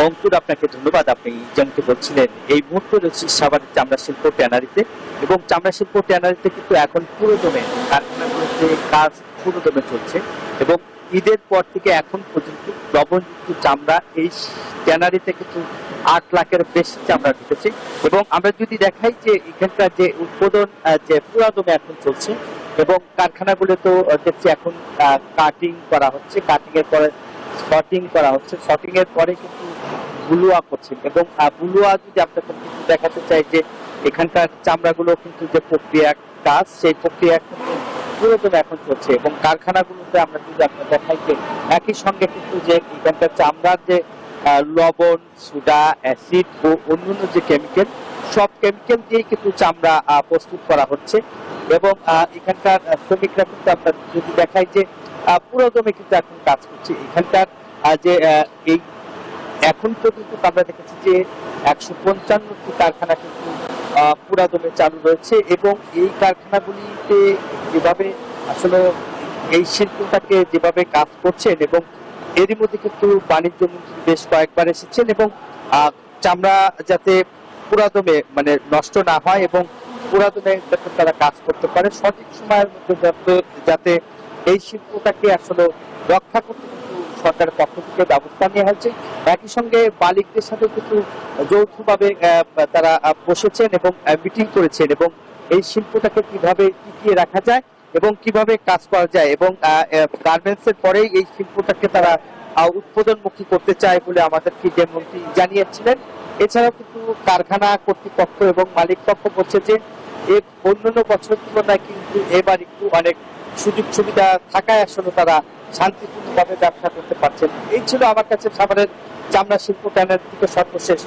অঙ্কুর, আপনাকে ধন্যবাদ। আপনি যেমনটি বলছিলেন, এই মুহূর্তে রয়েছে সাভারের চামড়া শিল্প ট্যানারিতে, এবং চামড়া শিল্প ট্যানারিতে কিন্তু এখন পুরোদমে কারখানাগুলোতে কাজ পুরোদমে চলছে, এবং ঈদের পর থেকে এখন পর্যন্ত লবণযুক্ত চামড়া এই ট্যানারিতে কিন্তু 8 লাখের বেশি চামড়া ঢুকেছে। এবং আমরা যদি দেখাই যে এখানকার যে উৎপাদন যে পুরোদমে এখন চলছে, এবং কারখানাগুলোতেও দেখছি এখন কাটিং করা হচ্ছে, কাটিং এর পরে শর্টিং করা হচ্ছে, শর্টিং এর পরে কিন্তু বুলুয়া করছেন। এবং বুলুয়া যদি আপনাদের কিন্তু দেখাতে চাই যে এখানকার চামড়াগুলো কিন্তু যে প্রক্রিয়া কাজ, সেই প্রক্রিয়া কিন্তু পুরোদমে এখন চলছে। এবং কারখানাগুলোতে আমরা যদি আপনার দেখাই যে একই সঙ্গে কিন্তু যে এখানকার চামড়ার যে লবণ, সোডা, অ্যাসিড ও অন্যান্য যে কেমিক্যাল, সব কেমিক্যাল দিয়ে কিন্তু চামড়া প্রস্তুত করা হচ্ছে। এবং এখানকার শ্রমিকরা কিন্তু আমরা যদি দেখাই যে পুরোদমে কিন্তু এখন কাজ করছে। এখানকার যে এই এখন পর্যন্ত আমরা দেখেছি যে 155টি কারখানা কিন্তু পুরাদমে চালু রয়েছে, এবং এই কারখানাগুলিতে যেভাবে আসলে এই শিল্পটাকে যেভাবে কাজ করছেন, এবং এরই মধ্যে কিন্তু বাণিজ্য মন্ত্রী বেশ কয়েকবার এসেছেন, এবং চামড়া যাতে পুরাদমে মানে নষ্ট না হয় এবং পুরাদমে যাতে তারা কাজ করতে পারে সঠিক সময়ের মধ্যে, যাতে এই শিল্পটাকে আসলে রক্ষা করতে কিন্তু সরকারের পক্ষ থেকে ব্যবস্থা নেওয়া হয়েছে। একই সঙ্গে মালিকদের সাথে কিন্তু যৌথভাবে তারা বসেছেন এবং মিটিং করেছেন, এবং এই শিল্পটাকে কিভাবে টিকিয়ে রাখা যায় এবং কিভাবে কাজ করা যায়, এবং গার্মেন্টস এর পরেই এই শিল্পটাকে তারা উৎপাদনমুখী করতে চায় বলে আমাদেরকে যে মন্ত্রী জানিয়েছিলেন। এছাড়াও কিন্তু কারখানা কর্তৃপক্ষ এবং মালিক পক্ষ বলছে যে অন্যান্য বছরের তুলনায় কিন্তু এবার একটু অনেক সুযোগ সুবিধা থাকায় আসলে তারা শান্তিপূর্ণভাবে ব্যবসা করতে পারছেন। এই ছিল আমার কাছে সাভারের চামড়া শিল্প ট্যানারি থেকে সর্বশেষ।